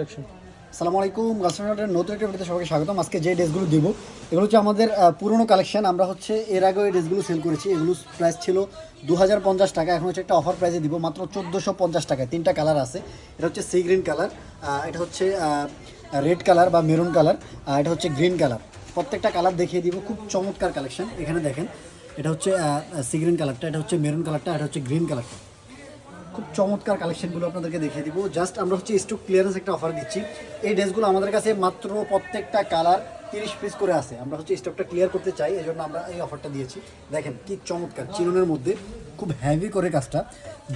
আসসালামু আলাইকুম, গার্লফ্রেন্ডের নতুন একটা ভিডিওতে সবাইকে স্বাগতম। আজকে যে ড্রেসগুলো দিব এগুলো হচ্ছে আমাদের পুরনো কালেকশন। আমরা হচ্ছে এর আগেও এই ড্রেসগুলো সেল করেছি। এগুলো প্রাইস ছিল 2050 টাকা, এখন হচ্ছে একটা অফার প্রাইসে দিব মাত্র 1450 টাকায়। তিনটা কালার আছে, এটা হচ্ছে সি গ্রিন কালার, এটা হচ্ছে রেড কালার বা মেরুন কালার, এটা হচ্ছে গ্রিন কালার। প্রত্যেকটা কালার দেখিয়ে দিব, খুব চমৎকার কালেকশন। এখানে দেখেন, এটা হচ্ছে সি গ্রিন কালারটা, এটা হচ্ছে মেরুন কালারটা, এটা হচ্ছে গ্রিন কালারটা। খুব চমৎকার কালেকশনগুলো আপনাদেরকে দেখিয়ে দিব। জাস্ট আমরা হচ্ছে স্টক ক্লিয়ারেন্স একটা অফার দিচ্ছি। এই ড্রেসগুলো আমাদের কাছে মাত্র প্রত্যেকটা কালার 30 পিস করে আছে। আমরা হচ্ছে স্টকটা ক্লিয়ার করতে চাই, এই জন্য আমরা এই অফারটা দিয়েছি। দেখেন কি চমৎকার, চিননের মধ্যে খুব হেভি করে কাজটা,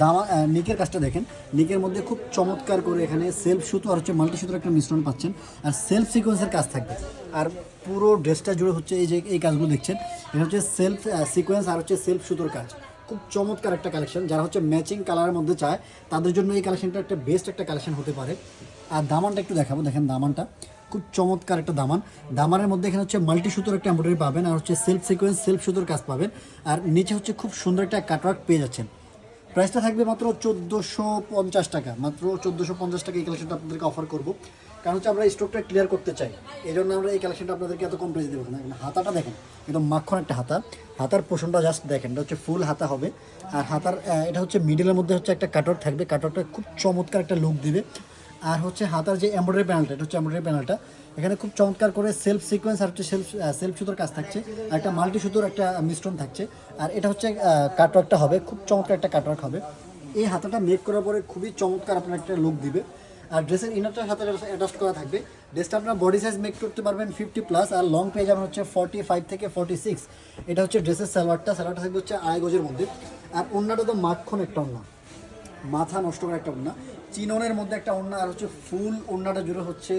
দামা নিকের কাজটা দেখেন। নিকের মধ্যে খুব চমৎকার করে এখানে সেলফ সুতো আর হচ্ছে মাল্টি সুতোর একটা মিশ্রণ পাচ্ছেন, আর সেলফ সিকোয়েন্সের কাজ থাকবে। আর পুরো ড্রেসটা জুড়ে হচ্ছে এই যে এই কাজগুলো দেখছেন, এটা হচ্ছে সেলফ সিকোয়েন্স আর হচ্ছে সেলফ সুতোর কাজ। খুব চমৎকার একটা কালেকশন। যারা হচ্ছে ম্যাচিং কালারের মধ্যে চায় তাদের জন্য এই কালেকশনটা একটা বেস্ট একটা কালেকশন হতে পারে। আর দামানটা একটু দেখাবো, দেখেন দামানটা খুব চমৎকার একটা দামান। দামানের মধ্যে এখানে হচ্ছে মাল্টি সুতোর একটা এমব্রয়ডারি পাবেন, আর হচ্ছে সেলফ সিকোয়েন্স সেলফ সুতোর কাজ পাবেন, আর নিচে হচ্ছে খুব সুন্দর একটা কাটওয়ার্ক পেয়ে যাচ্ছেন। প্রাইসটা থাকবে মাত্র 1450 টাকা, মাত্র 1450 টাকা এই কালেকশনটা আপনাদেরকে অফার করবো। কারণ হচ্ছে আমরা স্টকটা ক্লিয়ার করতে চাই, এই জন্য আমরা এই কালেকশনটা আপনাদেরকে এত কম প্রাইসে দেবো না। হাতাটা দেখেন, একদম মাখন একটা হাতা, হাতার পোষণটা জাস্ট দেখেন, এটা হচ্ছে ফুল হাতা হবে। আর হাতার এটা হচ্ছে মিডিলের মধ্যে হচ্ছে একটা কাটওয়ার্ক থাকবে, কাটওয়ার্কটা খুব চমৎকার একটা লুক দিবে। আর হচ্ছে হাতার যে এমব্রয়ডারি প্যানেলটা, এটা হচ্ছে এমব্রয়ডারি প্যানেলটা, এখানে খুব চমৎকার করে সেলফ সিকোয়েন্স আর হচ্ছে সেলফ সুতোর কাজ থাকছে, আর একটা মাল্টি সুতোর একটা মিশ্রণ থাকছে। আর এটা হচ্ছে কাটওয়ার্কটা হবে, খুব চমৎকার একটা কাটওয়ার্ক হবে। এই হাতাটা মেক করার পরে খুবই চমৎকার আপনার একটা লুক দিবে। আর ড্রেসের ইনারটার সাথে অ্যাটাচ করা থাকবে। ড্রেসটা আপনার বডি সাইজ মেক করতে পারবেন 50+, আর লং পেয়ে যাবেন হচ্ছে 45 থেকে 46। এটা হচ্ছে ড্রেসের সালোয়ারটা থাকবে হচ্ছে 2.5 গজের মধ্যে। আর ওড়নাটা তো মাখন একটা ওড়না, মাথা নষ্ট করা একটা ওড়না, চিননের মধ্যে একটা ওড়না, আর হচ্ছে ফুল ওড়নাটা জুড়ে হচ্ছে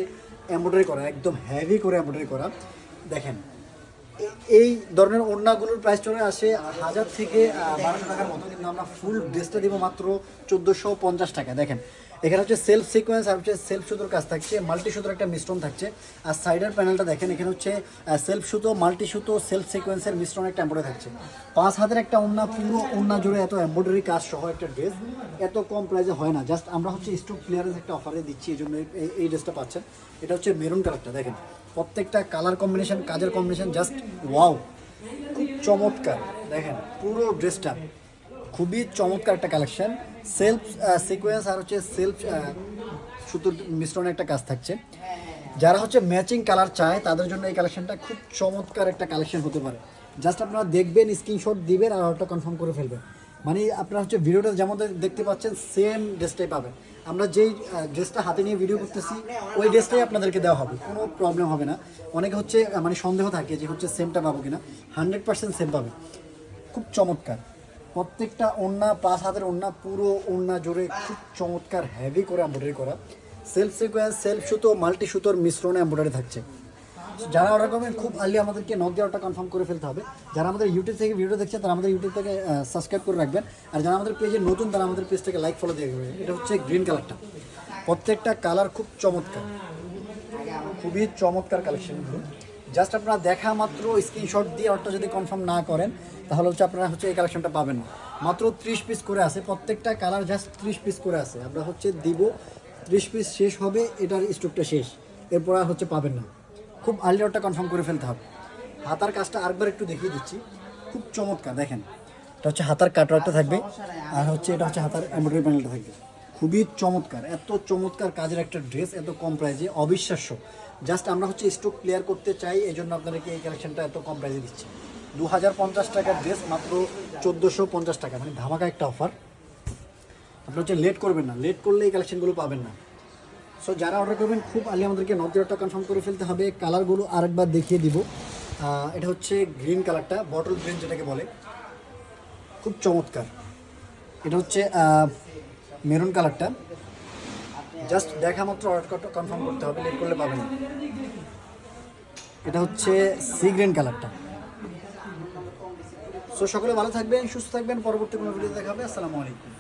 এমব্রয়ডারি করা, একদম হেভি করে এমব্রয়ডারি করা। দেখেন এই ধরনের ওড়নাগুলোর প্রাইস চলে আসে 1000 থেকে 1200 টাকার মতো, কিন্তু আমরা ফুল ড্রেসটা দিব মাত্র 1450 টাকা। দেখেন এখানে হচ্ছে সেলফ সিকোয়েন্স আর হচ্ছে সেলফ সুতোর কাজ থাকছে, মাল্টি সুতোর একটা মিশ্রণ থাকছে। আর সাইডের প্যানেলটা দেখেন, এখানে হচ্ছে সেলফ সুতো মাল্টি সুতো সেলফ সিকোয়েন্সের মিশ্রণ একটা এমব্রয়ডারি থাকছে। 5 হাতের একটা ওড়না, পুরো ওড়না জুড়ে এত এমব্রয়ডারি কাজ সহ একটা ড্রেস এত কম প্রাইসে হয় না। জাস্ট আমরা হচ্ছে স্টক ক্লিয়ারেন্স একটা অফারে দিচ্ছি, এই জন্য এই ড্রেসটা পাচ্ছেন। এটা হচ্ছে মেরুন কালারটা, দেখেন প্রত্যেকটা কালার কম্বিনেশন, কাজের কম্বিনেশন জাস্ট ওয়াও, খুব চমৎকার। দেখেন পুরো ড্রেসটা খুবই চমৎকার একটা কালেকশন। সেলফ সিকোয়েন্স আর হচ্ছে সেলফ সুতোর মিশ্রণে একটা কাজ থাকছে। যারা হচ্ছে ম্যাচিং কালার চায় তাদের জন্য এই কালেকশনটা খুব চমৎকার একটা কালেকশন হতে পারে। জাস্ট আপনারা দেখবেন, স্ক্রিনশট দিবেন আর অর্ডারটা কনফার্ম করে ফেলবেন। মানে আপনারা হচ্ছে ভিডিওটা যেমন দেখতে পাচ্ছেন সেম ড্রেসটাই পাবেন। আমরা যেই ড্রেসটা হাতে নিয়ে ভিডিও করতেছি ওই ড্রেসটাই আপনাদেরকে দেওয়া হবে, কোনো প্রবলেম হবে না। অনেকে হচ্ছে মানে সন্দেহ থাকে যে হচ্ছে সেমটা পাবো কিনা, 100% সেম পাবে। খুব চমৎকার প্রত্যেকটা ওড়না, 5 হাতের ওড়না, পুরো ওড়না জুড়ে খুব চমৎকার হেভি করে এমব্রয়ডারি করা, সেলফ সিকোয়েন্স সেলফ সুতো মাল্টি সুতোর মিশ্রণে এমব্রয়ডারি থাকছে। যারা অর্ডার করবেন খুব আর্লি আমাদেরকে নক দিয়ে অর্ডারটা কনফার্ম করে ফেলতে হবে। যারা আমাদের ইউটিউব থেকে ভিডিও দেখছে তারা আমাদের ইউটিউব থেকে সাবস্ক্রাইব করে রাখবেন, আর যারা আমাদের পেজে নতুন তারা আমাদের পেজটাকে লাইক ফলো দিয়ে রাখবেন। এটা হচ্ছে গ্রিন কালারটা, প্রত্যেকটা কালার খুব চমৎকার, খুবই চমৎকার কালেকশনগুলো। জাস্ট আপনারা দেখা মাত্র স্ক্রিনশট দিয়ে অর্ডারটা যদি কনফার্ম না করেন তাহলে হচ্ছে আপনারা হচ্ছে এই কালেকশনটা পাবেন না। মাত্র 30 পিস করে আছে, প্রত্যেকটা কালার জাস্ট 30 পিস করে আছে। আমরা হচ্ছে দিব 30 পিস, শেষ হবে এটার স্টকটা শেষ, এরপর আর হচ্ছে পাবেন না। খুব আর্লি অর্ডারটা কনফার্ম করে ফেলতে হবে। হাতার কাজটা আরেকবার একটু দেখিয়ে দিচ্ছি, খুব চমৎকার। দেখেন এটা হচ্ছে হাতার কাটওয়ার্কটা থাকবে, আর হচ্ছে এটা হচ্ছে হাতার এমব্রয়ডারি প্যানেলটা থাকবে। খুবই চমৎকার, এত চমৎকার কাজের একটা ড্রেস এত কম প্রাইসে, অবিশ্বাস্য। জাস্ট আমরা হচ্ছে স্টক ক্লিয়ার করতে চাই, এই জন্য আপনাদেরকে এই কালেকশনটা এত কম প্রাইসে দিচ্ছি। 2050 টাকার ড্রেস মাত্র 1450 টাকা, মানে ধামাকা একটা অফার। আপনি হচ্ছে লেট করবেন না, লেট করলে এই কালেকশনগুলো পাবেন না। সো যারা অর্ডার করবেন খুব আর্লি আমাদেরকে নক দিয়ে অর্ডারটা কনফার্ম করে ফেলতে হবে। কালারগুলো আরেকবার দেখিয়ে দিব। এটা হচ্ছে গ্রিন কালারটা, বটল গ্রিন যেটাকে বলে, খুব চমৎকার। এটা হচ্ছে মেরুন কালারটা, জাস্ট দেখা মাত্র অর্ডারটা কনফার্ম করতে হবে, লেট করলে পাবেন না। এটা হচ্ছে সি গ্রিন কালারটা। সো সকলে ভালো থাকবেন, সুস্থ থাকবেন, পরবর্তী কোনো ভিডিও দেখা হবে। আসসালামু আলাইকুম।